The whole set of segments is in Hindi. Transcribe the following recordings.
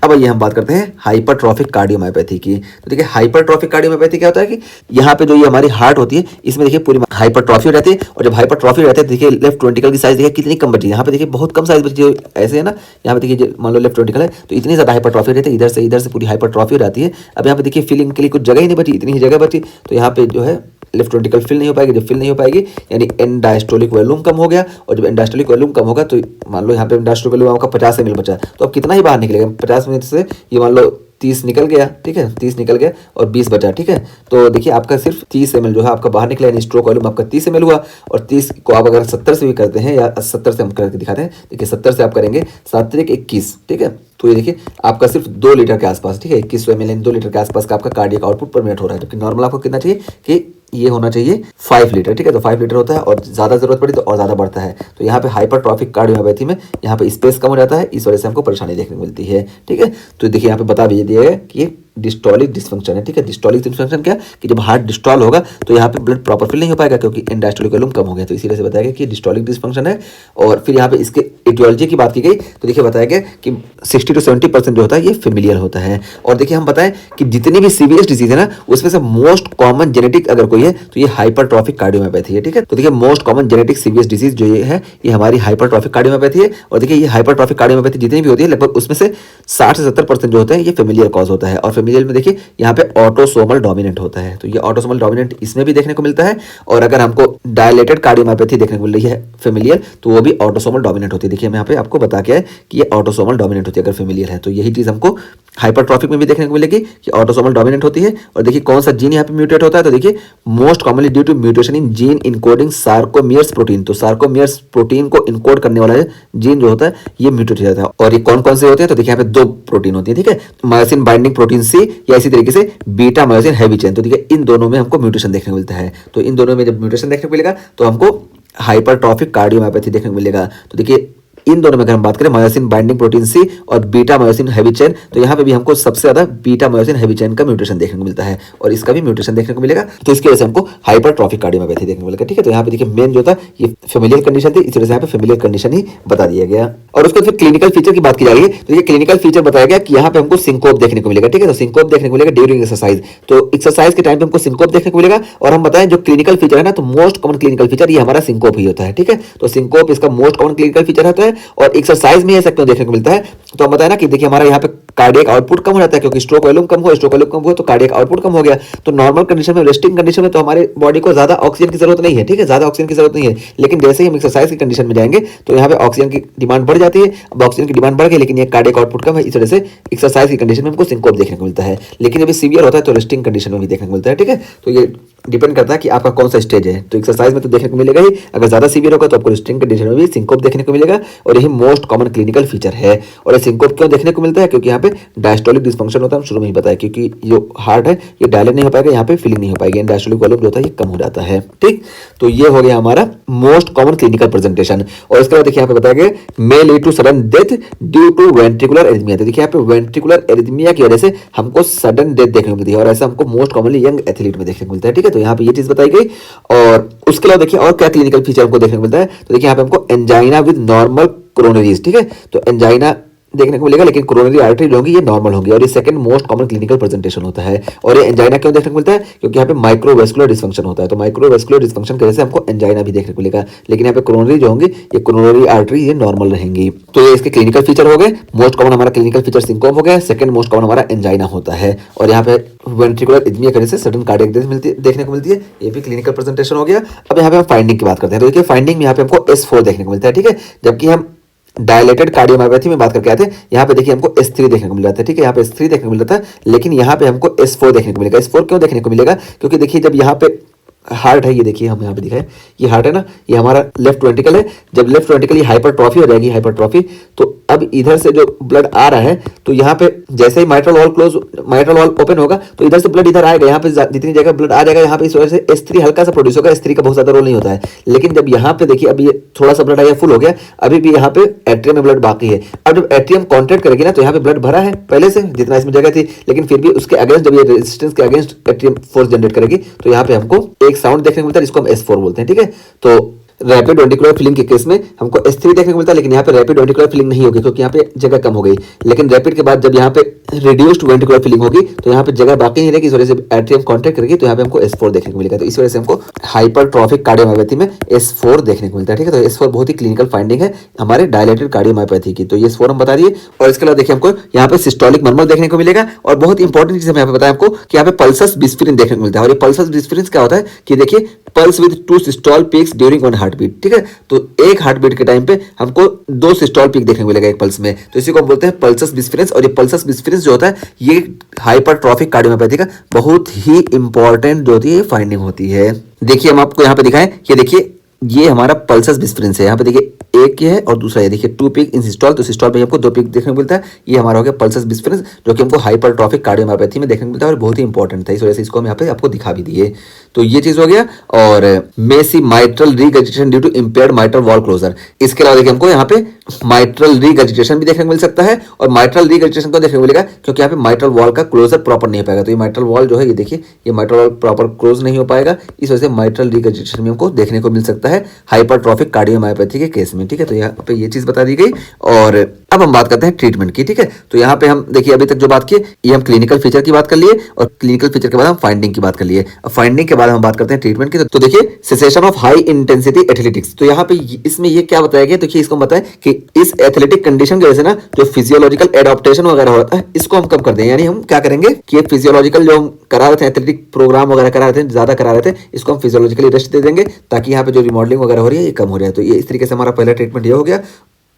अब ये हम बात करते हैं हाइपरट्रॉफिक कार्डियोमायोपैथी की। तो देखिए हाइपरट्रॉफिक कार्डियोमायोपैथी क्या होता है कि यहाँ पे जो ये हमारी हार्ट होती है इसमें देखिए पूरी हाइपरट्रॉफी हो जाती है, और जब हाइपरट्रॉफी रहती है तो देखिए लेफ्ट वेंट्रिकल की साइज देखिए कितनी कम बची है। यहाँ पे देखिए बहुत कम साइज बची है, ऐसे है ना। यहाँ पे देखिए मान लो लेफ्ट वेंट्रिकल है तो इतनी ज्यादा हाइपरट्रॉफी रहती है, इधर से पूरी हाइपरट्रॉफी हो जाती है। अब यहाँ पे देखिए फिलिंग के लिए कुछ जगह ही नहीं बची, इतनी ही जगह बची, तो यहाँ पे जो है लेफ्ट वेंट्रिकल फिल नहीं हो पाएगी। जब फिल नहीं हो पाएगी यानी एंड डायस्टोलिक वॉल्यूम कम हो गया, और जब एंड डायस्टोलिक वॉल्यूम कम होगा तो मान लो यहाँ पे डायस्टोलिक वॉल्यूम आपका 50 ml बचा, तो अब कितना ही बाहर निकलेगा 50 में से, ये मान लो 30 निकल गया, ठीक है, 30 निकल गया और 20 बचा, ठीक है। तो देखिए आपका सिर्फ 30 ml जो है आपका बाहर निकला, यानी स्ट्रोक वॉल्यूम आपका 30 ml हुआ। और 30 को आप अगर 70 से भी करते हैं या 70 से हम करके दिखाते हैं, देखिए 70 से आप करेंगे 7 × 21, ठीक है। तो ये देखिए आपका सिर्फ 2 लीटर के आसपास, ठीक है, 2100 ml 2 लीटर के आसपास का आपका कार्डियक आउटपुट पर मिनट हो रहा है, जबकि नॉर्मल आपको कितना चाहिए कि ये होना चाहिए 5 लीटर, ठीक है। तो 5 लीटर होता है, और ज़्यादा जरूरत पड़ी तो और ज़्यादा बढ़ता है। तो यहाँ पे हाइपरट्रॉफिक कार्डियोमायोपैथी में यहाँ पे स्पेस कम हो जाता है, इस वजह से हमको परेशानी देखने को मिलती है, ठीक है। तो देखिए यहाँ पे बता भी दिया है कि ये डिस्टोलिक डिस्फंक्शन है, ठीक है। डिस्टोलिक डिस्फंक्शन क्या कि जब हार्ट डिस्टॉल होगा तो यहाँ पे ब्लड प्रॉपर फिल नहीं हो पाएगा, क्योंकि एंड डायस्टोलिक वॉल्यूम कम हो गया, तो इसी वजह से बताया गया कि डिस्टोलिक डिस्फंक्शन है। और फिर यहाँ पे इसके एटियोलॉजी की बात की गई तो देखिए बताया गया कि 60 to 70% जो होता है ये फेमिलियल होता है। और देखिए हम बताएं कि जितनी भी सीवियस डिजीज है ना उसमें से मोस्ट कॉमन जेनेटिक अगर कोई है तो ये हाइपरट्रॉफिक कार्डियोमायोपैथी है, ठीक है। तो देखिए मोस्ट कॉमन जेनेटिक सीवियस डिजीज जो ये है ये हमारी हाइपरट्रॉफिक कार्डियोमायोपैथी है। और देखिए ये हाइपरट्रॉफिक कार्डियोमायोपैथी जितनी भी होती है लगभग उसमें से 60 से 70% जो होता है ये फेमिलियल कॉज होता है। और फेमिलियल में देखिए यहाँ पे ऑटोसोमल डोमिनेंट होता है, तो ये ऑटोसोमल डोमिनेंट इसमें भी देखने को मिलता है। और अगर हमको डायलेटेड कार्डियोमायोपैथी देखने को मिल रही है फेमिलियल तो वो भी ऑटोसोमल डोमिनेंट होती है। देखिए मैं यहाँ पे आपको बता के है कि ये ऑटोसोमल डोमिनेंट होती है अगर फेमिलियल है, तो यही चीज हमको हाइपरट्रॉफिक में भी देखने को मिलेगी कि ऑटोसोमल डोमिनेंट होती है। और देखिए कौन सा जीन यहाँ पे म्यूटेट होता है, तो देखिए most commonly due to mutation in gene encoding sarcomeres protein. तो सार्कोमियर्स प्रोटीन को इनकोड करने वाला जीन जो होता है ये म्यूटेट हो जाता है। और ये कौन कौन से होते हैं, तो देखिए यहाँ पे 2 प्रोटीन होती है, ठीक है, मायोसिन बाइंडिंग प्रोटीन सी या इसी तरीके से बीटा मायोसिन हैवी चेन। तो देखिए इन दोनों में हमको म्यूटेशन देखने को मिलता है। तो इन दोनों में जब म्यूटेशन देखने को मिलेगा तो हमको हाइपरट्रॉफिक कार्डियोमायोपैथी देखने को मिलेगा। तो देखिए इन दोनों में अगर हम बात करें मायोसिन बाइंडिंग प्रोटीन सी और बीटा मायोसिन हैवी चेन, तो यहाँ पे भी हमको सबसे ज्यादा बीटा मायोसिन हैवी चेन का म्यूटेशन देखने को मिलता है, और इसका भी म्यूटेशन देखने को मिलेगा। तो इसकी वजह से हमको हाइपरट्रॉफिक कार्डियोमायोपैथी देखने को मिलेगा, ठीक है। तो यहाँ पे देखिए मेन जो था ये फेमिलियल कंडीशन थी, इस वजह से यहाँ पे फेमिलियल कंडीशन ही बता दिया गया। और उसके बाद फिर क्लिनिकल फीचर की बात की जा रही है, तो ये क्लिनिकल फीचर बताया गया कि यहाँ पे हमको सिंकोप देखने को मिलेगा, ठीक है। तो सिंकोप देखने को मिलेगा ड्यूरिंग एक्सरसाइज, तो एक्सरसाइज के टाइम पे हमको सिंकोप देखने को मिलेगा। और हम बताएं जो क्लिनिकल फीचर है ना, तो मोस्ट कॉमन क्लिनिकल फीचर ये हमारा सिंकोप ही होता है, ठीक है। तो सिंकोप इसका मोस्ट कॉमन क्लिनिकल फीचर होता है, और एक्सरसाइज में ये सेक्टर देखने को मिलता है। तो हम बताया ना कि देखिए हमारा यहाँ पे कार्डियक आउटपुट कम हो जाता है, क्योंकि स्ट्रोक वॉल्यूम कम हुआ तो कार्डियक आउटपुट कम हो गया। तो नॉर्मल कंडीशन में, रेस्टिंग कंडीशन में तो हमारे बॉडी को ज्यादा ऑक्सीजन की जरूरत नहीं है, ठीक है, ज्यादा ऑक्सीजन की जरूरत नहीं है। लेकिन जैसे ही हम एक्सरसाइज की कंडीशन में जाएंगे तो यहाँ पे ऑक्सीजन की डिमांड बढ़ जाती है। अब ऑक्सीजन की डिमांड बढ़ गई लेकिन ये कार्डियक आउटपुट कम है, इस वजह से एक्सरसाइज की कंडीशन में हमको सिंकोप देखने को मिलता है। लेकिन जब सीवियर होता है तो रेस्टिंग कंडीशन में भी देखने को मिलता है, ठीक है। तो ये डिपेंड करता है कि आपका कौन सा स्टेज है। तो एक्सरसाइज में तो देखने को मिलेगा ही, अगर ज्यादा सीवियर होगा तो आपको रेस्टिंग कंडीशन में भी सिंकोप देखने को मिलेगा, और यही मोस्ट कॉमन क्लिनिकल फीचर है। और ये सिंकोप क्यों देखने को मिलता है, क्योंकि यहाँ पे डायस्टोलिक डिस्फंक्शन होता है, हम शुरू में ही बताया, क्योंकि जो हार्ट है ये डायलेट नहीं हो पाएगा, यहाँ पे फिलिंग नहीं हो पाएगी, डायस्टोलिक वॉल्यूम जो होता है ये कम हो जाता है, ठीक। तो ये हो गया हमारा मोस्ट कॉमन क्लिनिकल प्रेजेंटेशन। और इसके बाद देखिए यहाँ पे बताया गया may lead to sudden death due to ventricular arrhythmia. तो देखिए यहाँ पे वेंट्रिकुलर एरिथमिया की वजह से हमको सडन डेथ देखने को मिलती है, और ऐसा हमको मोस्ट कॉमनली यंग एथलीट में देखने को मिलता है, ठीक है। तो यहाँ पे ये चीज बताई गई। और उसके अलावा देखिए और क्या क्लिनिकल फीचर हमको देखने को मिलता है, तो देखिए यहाँ पे हमको एंजाइना विद नॉर्मल कोरोनरीज, ठीक है। तो एंजाइना देखने को मिलेगा, लेकिन कोरोनरी आर्टरी जो होंगी ये नॉर्मल होंगी, और ये second most common clinical presentation होता है। और ये एंजाइना क्यों देखने को मिलता है, क्योंकि यहाँ पे माइक्रोवेस्कुलर डिस्फंक्शन होता है। तो माइक्रोवेस्कुलर डिस्फंक्शन की वजह से हमको एंजाइना भी देखने को मिलेगा, लेकिन यहाँ पे कोरोनरी जो होंगी ये कोरोनरी आर्टरी ये नॉर्मल रहेंगी। तो ये इसके क्लिनिकल फीचर हो गए। मोस्ट कॉमन हमारा क्लिनिकल फीचर सिंकोप हो गया, सेकंड मोस्ट कॉमन हमारा एंजाइना होता है, और यहाँ पे वेंट्रिकुलर एरिथमिया की वजह से सडन कार्डियक डेथ देखने को मिलती है, ये भी क्लिनिकल प्रेजेंटेशन हो गया। अब यहाँ पे हम फाइंडिंग की बात करते हैं, तो देखिए फाइंडिंग में यहाँ पे हमको S4 देखने को मिलता है, ठीक है। जबकि हम डायलेटेड कार्डियोमायोपैथी में बात करके आते हैं, यहाँ पे देखिए हमको S3 देखने को मिल जाता है, ठीक है। यहाँ पे S3 देखने को मिल जाता है, लेकिन यहाँ पे हमको S4 देखने को मिलेगा। S4 क्यों देखने को मिलेगा, क्योंकि देखिए जब यहाँ पे हार्ट है, ये देखिए हम यहाँ पे दिखाए, ये हार्ट है ना, ये हमारा लेफ्ट वेंट्रिकल है। जब लेफ्ट वेंट्रिकल ये हाइपरट्रॉफी हो जाएगी, हाइपरट्रॉफी, तो अब इधर से जो ब्लड आ रहा है तो यहाँ पे जैसे ही माइट्रल वॉल ओपन होगा तो इधर से ब्लड इधर आएगा, यहाँ पे जितनी जगह ब्लड आ जाएगा यहाँ पे, इस वजह से S3 हल्का सा प्रोड्यूस होगा। S3 का बहुत ज्यादा रोल नहीं होता है, लेकिन जब यहाँ पे देखिए अब ये थोड़ा सा ब्लड आया, फुल हो गया, अभी भी यहाँ पे एट्रियम में ब्लड बाकी है। अब जब एट्रियम कॉन्ट्रैक्ट करेगी ना तो यहाँ पे ब्लड भरा है पहले से जितना इसमें जगह थी, लेकिन फिर भी उसके अगेंस्ट जब ये रेजिस्टेंस के अगेंस्ट एट्रियम फोर्स जनरेट करेगी तो यहाँ पे हमको एक साउंड देखने को मिलता है, जिसको हम S4 बोलते हैं, ठीक है। तो रैपिड वेंट्रिकुलर फिलिंग के केस में हमको S3 देखने को मिलता है, लेकिन यहाँ पे रैपिड वेंट्रिकुलर फिलिंग नहीं होगी क्योंकि यहाँ पे जगह कम हो गई। लेकिन रैपिड के बाद जब यहाँ पे रिड्यूस्ड वेंट्रिकुलर फिलिंग होगी तो यहाँ पे जगह बाकी नहीं रहेगी, इस वजह से एट्रियम कॉन्ट्रैक्ट करेगी, तो यहाँ पे हमको S4 देखने को मिलेगा। तो इस वजह से हमको हाइपरट्रॉफिक कार्डियोमायोपैथी में S4 देखने को मिलता है। ठीक है, तो S4 बहुत ही क्लिनिकल फाइंडिंग है हमारे डायलेटेड कार्डियोमायोपैथी की। तो ये S4 हम बता दिए। और इसके अलावा देखिए हमको यहाँ पे सिस्टोलिक मर्मर देखने को मिलेगा। और बहुत इंपॉर्टेंट चीज मैं यहाँ पे बताया आपको कि यहाँ पे पल्सस बिस्फिरिन देखने को मिलता है। और ये पल्सस बिस्फिरिन क्या होता है कि देखिए pulse with 2 systole peaks during 1 heartbeat. ठीक है, तो एक हार्ट बीट के टाइम पे हमको 2 सिस्टोल पीक देखने को मिलेगा एक पल्स में, तो इसी को हम बोलते हैं पल्सस बिस्फिरेंस। और ये पल्सस बिस्फिरेंस जो होता है ये हाइपरट्रॉफिक कार्डियोमायोपैथी का बहुत ही इंपॉर्टेंट जो होती है फाइंडिंग होती है। देखिए हम आपको यहाँ पे दिखाएं कि देखिए ये हमारा पल्सस बिस्फिरेंस है। यहाँ पे देखिए एक ये है और दूसरा ये देखिए 2 पीक इन सिस्टोल, तो सिस्टोल पे हमको 2 पीक देखने को मिलता है। ये हमारा हो गया पल्सस बिस्फिरेंस जो कि हमको हाइपरट्रॉफिक कार्डियोमायोपैथी में देखने को मिलता है और बहुत ही इंपॉर्टेंट था, इस वजह से इसको हम यहाँ पे आपको दिखा भी दिए। तो ये चीज हो गया। और messy mitral regurgitation due to impaired mitral valve closure. इसके अलावा देखिए हमको यहाँ पे माइट्रल रीगर्जिटेशन भी देखने को मिल सकता है। और माइट्रल रीगर्जिटेशन को देखने को मिलेगा क्योंकि यहाँ पे माइट्रल वॉल का क्लोजर प्रॉपर नहीं हो पाएगा। तो ये माइट्रल वॉल जो है ये देखिए ये माइट्रल वॉल प्रॉपर क्लोज नहीं हो पाएगा, इस वजह से माइट्रल रीगर्जिटेशन भी हमको देखने को मिल सकता है हाइपरट्रॉफिक कार्डियोमायोपैथी के केस में। ठीक है, तो यहाँ पे ये चीज बता दी गई। और अब हम बात करते हैं ट्रीटमेंट की। ठीक है, तो यहाँ पे हम देखिए अभी तक जो बात की ये हम क्लिनिकल फीचर की बात कर लिए और क्लिनिकल फीचर के बाद हम फाइंडिंग की बात कर लिए। अब फाइंडिंग के बाद हम बात करते हैं ट्रीटमेंट की। तो देखिए cessation of high intensity athletics. तो यहाँ पे इसमें ये क्या बताया गया, देखिए इसको बताया कि इस एथलेटिक कंडीशन की वजह से ना जो फिजियोलॉजिकल एडॉप्टेशन वगैरह होता है इसको हम कम कर दें। यानी हम क्या करेंगे कि ये फिजियोलॉजिकल जो हम करा रहे थे एथलेटिक प्रोग्राम वगैरह करा रहे थे ज्यादा करा रहे थे इसको हम फिजियोलॉजिकली रेस्ट दे देंगे ताकि यहाँ पे जो रिमॉडलिंग वगैरह हो रही है ये कम हो जाए। तो ये इस तरीके से हमारा पहला ट्रीटमेंट ये हो गया।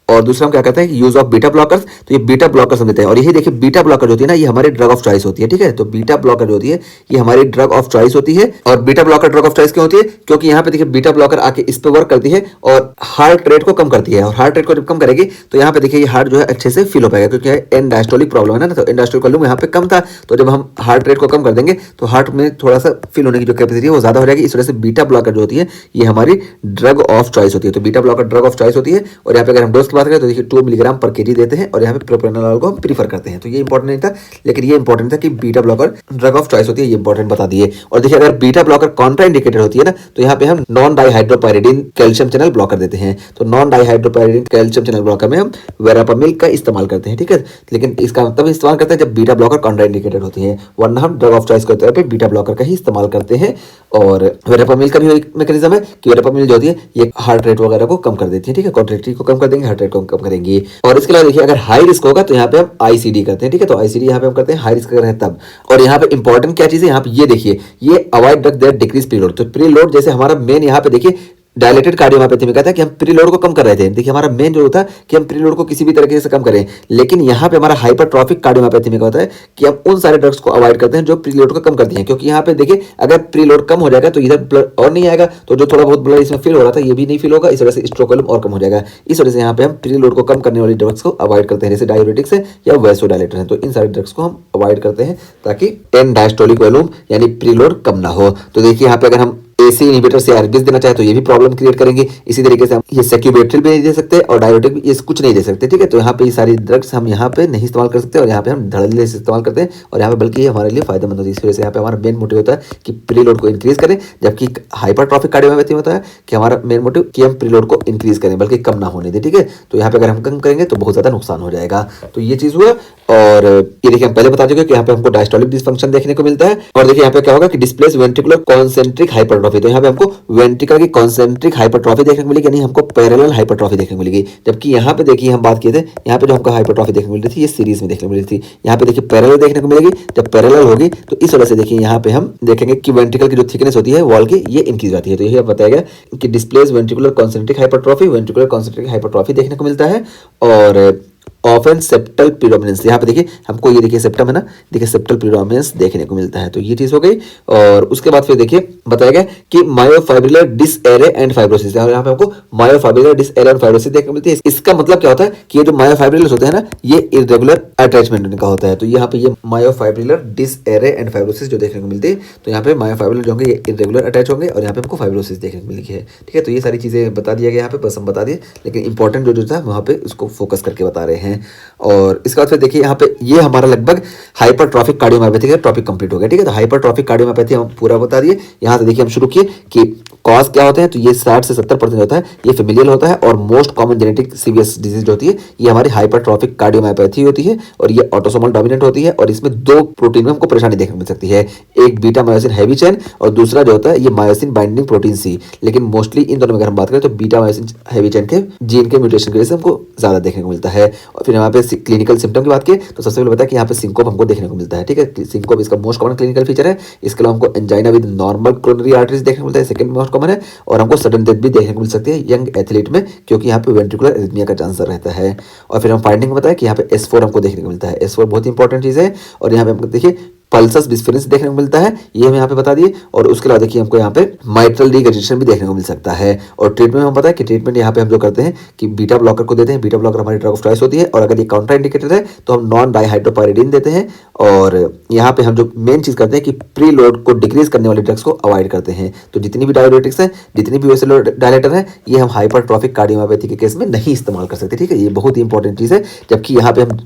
और दूसरा हम क्या कहते हैं यूज ऑफ बीटा ब्लॉकर्स। तो ये बीटा ब्लॉकर्स हम देते हैं। और यही देखिए बीटा ब्लॉकर जो होती है ना ये हमारी ड्रग ऑफ चॉइस होती है। ठीक है, तो बीटा ब्लॉकर जो होती है ये हमारी ड्रग ऑफ चॉइस होती है। और beta blocker drug of choice क्यों होती है, क्योंकि यहाँ पे देखिए बीटा ब्लॉकर आके इस पे वर्क करती है और हार्ट रेट को कम करती है। और हार्ट रेट को जब कम करेगी तो यहाँ पे देखिए ये हार्ट जो है अच्छे से फिल हो पाएगा क्योंकि एंड डायस्टोलिक प्रॉब्लम है ना, तो एंड डायस्टोलिक वॉल्यूम यहाँ पे कम था। तो जब हम हार्ट रेट को कम कर देंगे तो हार्ट में थोड़ा सा फिल होने की जो कैपेसिटी है वो ज्यादा हो जाएगी। इस वजह से बीटा ब्लॉकर जो होती है ये हमारी ड्रग ऑफ चॉइस होती है। तो beta blocker drug of choice होती है। और यहाँ पे अगर हम डोज की बात करें तो देखिए 2 मिलीग्राम पर केजी देते हैं और यहाँ पे प्रोप्रानोलॉल को हम प्रीफर करते हैं। तो ये इंपॉर्टेंट नहीं था, लेकिन ये इंपॉर्टेंट था कि beta blocker drug of choice होती है, ये इंपॉर्टेंट बता दिए। और देखिए अगर बीटा ब्लॉकर कॉन्ट्राइंडिकेटेड होती है ना तो यहाँ पे हम नॉन डाइहाइड्रोपायरिडीन कैल्शियम चैनल ब्लॉकर देते हैं। तो नॉन डाइहाइड्रोपायरिडीन कैल्शियम चैनल ब्लॉकर में हम वेरापामिल का इस्तेमाल करते हैं। ठीक है, लेकिन इसका तब इस्तेमाल करते हैं जब बीटा ब्लॉकर कॉन्ट्राइंडिकेटेड होती है, वरना हम ड्रग ऑफ चॉइस के तौर पर बीटा ब्लॉकर का ही इस्तेमाल करते हैं। और वेरापामिल का भी एक मैकेनिज्म है कि वेरापामिल जो होती है ये हार्ट रेट वगैरह को कम कर देती है। ठीक है, कॉन्ट्रैक्टिलिटी को कम कर देंगे, हार्ट रेट को कम करेंगी। और इसके अलावा देखिए अगर हाई रिस्क होगा तो यहाँ पे हम आईसीडी करते हैं। ठीक है, तो आईसीडी यहाँ पे हम करते हैं हाई रिस्क अगर है तब। और यहाँ पे इंपॉर्टेंट क्या चीज है, यहाँ पे ये देखिए ये avoid drug that decrease preload. तो प्रीलोड जैसे हमारा मेन यहाँ पे देखिए डायलेटेड कार्डियोमायोपैथी में कहता है कि हम प्रीलोड को कम कर रहे थे। देखिए हमारा मेन जो होता है कि हम प्रीलोड को किसी भी तरीके से कम करें, लेकिन यहाँ पे हमारा हाइपरट्रॉफिक कार्डियोमायोपैथी में क्या होता है कि हम उन सारे ड्रग्स को अवॉइड करते हैं जो प्रीलोड को कम करती हैं। क्योंकि यहाँ पे देखिए अगर प्रीलोड कम हो जाएगा तो इधर ब्लड और नहीं आएगा, तो जो थोड़ा बहुत ब्लड इसमें फिल हो रहा था ये भी नहीं फिल होगा, इस वजह से स्ट्रोक वॉल्यूम और कम हो जाएगा। इस वजह से यहाँ पे हम प्रीलोड को कम करने वाली ड्रग्स को अवॉइड करते हैं, जैसे डायबिटिक्स है या वैसोडायलेटर है। तो इन सारे ड्रग्स को हम अवॉइड करते हैं ताकि एंड डायस्टोलिक वॉल्यूम यानी प्रीलोड कम ना हो। तो देखिए यहाँ पे अगर हम एसी इनहिबिटर से आरबीएस देना चाहे तो ये भी प्रॉब्लम क्रिएट करेंगे। इसी तरीके से हम ये सेक्यूबेट्रिल भी नहीं दे सकते और डायोटिक भी ये कुछ नहीं दे सकते। ठीक है, तो यहाँ पे ये सारी ड्रग्स हम यहाँ पे नहीं इस्तेमाल कर सकते और यहाँ पे हम धड़ल्ले से इस्तेमाल करते हैं और यहाँ पे बल्कि ये हमारे लिए फायदेमंद होती है। इस वजह से यहाँ पे हमारा मेन मोटिव होता है कि प्रीलोड को इंक्रीज करें, जबकि हाइपरट्रॉफिक कार्डियोमायोपैथी में होता है कि हमारा मेन मोटिव कि हम प्रीलोड को इंक्रीज करें बल्कि कम ना होने दें। ठीक है, तो यहाँ पे अगर हम कम करेंगे तो बहुत ज्यादा नुकसान हो जाएगा। तो ये चीज हुआ। और ये देखिए हम पहले बता चुके कि यहाँ पे हमको डायस्टोलिक डिसफंक्शन देखने को मिलता है। और देखिए यहाँ पे क्या होगा कि डिस्प्लेस वेंट्रिकुलर कॉन्सेंट्रिक हाइपरट्रॉफी। तो यहाँ पे हमको वेंट्रिकल की कॉन्सेंट्रिक हाइपरट्रॉफी देखने को मिलेगी, यानी हमको पैरेलल हाइपरट्रॉफी देखने को मिलेगी। जबकि यहाँ पे देखिए हम बात किए थे यहाँ पे जो हमको हाइपरट्रॉफी देखने को मिल रही थी ये सीरीज में देखने को मिल रही थी, यहाँ पे देखिए पैरेलल देखने को मिलेगी। जब पैरेलल होगी तो इस वजह से देखिए यहाँ पे हम देखेंगे कि वेंट्रिकल की जो थिकनेस होती है वॉल की ये इंक्रीज आती है। तो यही बताया गया कि displace ventricular concentric hypertrophy, ventricular concentric hypertrophy देखने को मिलता है। और ऑफन सेप्टल प्रीडोमिनेंस, यहाँ पे देखिए हमको ये देखिए सेप्टम है ना, देखिए सेप्टल प्रीडोमिनेंस देखने को मिलता है। तो ये चीज हो गई। और उसके बाद फिर देखिए बताया गया कि मायोफाइब्रिलर डिसएरे एंड फाइब्रोसिस, यहाँ पे हमको मायोफाइब्रिलर डिसएरे एंड फाइब्रोसिस देखने को मिलती है। इसका मतलब क्या होता है कि ये जो मायोफाइब्रिलर्स होते हैं ना ये इरेगुलर अटैचमेंट इनका होता है। तो यहाँ पे ये मायोफाइब्रिलर डिसएरे एंड फाइब्रोसिस जो देखने को मिलती है, तो यहाँ पे मायोफाइब्रिलर जो होंगे ये इरेगुलर अटैच होंगे और यहाँ पे हमको फाइब्रोसिस देखने को मिली है। ठीक है, तो ये सारी चीजें बता दिया गया यहाँ पे, बस हम बता दिए, लेकिन इंपॉर्टेंट जो था वहाँ पे उसको फोकस करके बता रहे हैं। हैं। और इसके बाद फिर देखिए यहाँ पे ये हमारा लगभग हाइपरट्रॉफिक कार्डियोमायोपैथी का टॉपिक कंप्लीट हो गया। ठीक है, तो हाइपरट्रॉफिक कार्डियोमायोपैथी हम पूरा बता दिए। यहाँ से देखिए हम शुरू किए कि कॉज क्या होते हैं, तो ये 60 से 70% होता है, ये फेमिलियल होता है और मोस्ट कॉमन जेनेटिक सीवियस डिजीज होती है ये हमारी हाइपरट्रॉफिक कार्डियोमायोपैथी होती है और ये ऑटोसोमल डोमिनेंट होती है और इसमें दो प्रोटीन में हमको परेशानी देखने को मिल सकती है, एक बीटा मायोसिन हैवी चेन और दूसरा जो होता है ये मायोसिन बाइंडिंग प्रोटीन सी। लेकिन मोस्टली इन दोनों में अगर हम बात करें तो बीटा मायोसिन हैवी चेन के जीन के म्यूटेशन की वजह से हमको ज्यादा देखने को मिलता है। और फिर यहाँ पे क्लिनिकल सिम्टम की बात की तो सबसे पहले बताया कि यहाँ पे सिंकोप हमको देखने को मिलता है। ठीक है, सिंकोप इसका मोस्ट कॉमन क्लिनिकल फीचर है। इसके अलावा हमको angina with normal coronary arteries देखने को मिलता है, सेकंड मोस्ट कॉमन है। और हमको सडन डेथ भी देखने को मिल सकती है यंग एथलीट में, क्योंकि यहाँ पे वेंट्रिकुलर एरिथमिया का चांसर रहता है। और फिर हम फाइंडिंग बताया कि यहाँ पे S4 हमको देखने को मिलता है। S4 बहुत इंपॉर्टेंट चीज है। और यहाँ पे हमको देखिए पल्सस बिस्फेरेंस देखने को मिलता है, ये हम यहाँ पे बता दिए। और उसके अलावा देखिए हमको यहाँ पे माइट्रल रिगर्जिटेशन भी देखने को मिल सकता है। और ट्रीटमेंट में हम पता है कि ट्रीटमेंट यहाँ पे हम जो करते हैं कि बीटा ब्लॉकर को देते हैं, बीटा ब्लॉकर हमारी ड्रग ऑफ चॉइस होती है। और अगर ये काउंटर इंडिकेटेड है तो हम नॉन डाइहाइड्रोपायरिडीन देते हैं। और यहाँ पे हम जो मेन चीज करते हैं कि प्री लोड को डिक्रीज करने वाले ड्रग्स को अवॉइड करते हैं। तो जितनी भी डायबिटिक्स है, जितनी भी डायलेटर है, ये हम हाइपरट्रॉफिक कार्डियोमायोपैथी के केस में नहीं इस्तेमाल कर सकते। ठीक है, ये बहुत ही इंपॉर्टेंट चीज है। जबकि यहाँ पे हम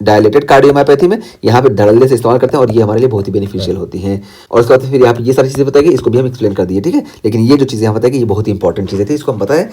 डायलेटेड कार्डियोमायोपैथी में यहाँ पे धड़ल्ले से इस्तेमाल करते हैं और ये हमारे लिए बहुत ही बेनिफिशियल होती हैं। और उसके बाद फिर यहाँ पे ये सारी चीजें बताएगी, इसको भी हम एक्सप्लेन कर दिए। ठीक है, लेकिन ये जो चीजें यहाँ बताएगी ये बहुत ही इंपॉर्टेंट चीजें थी, इसको हम बताएं।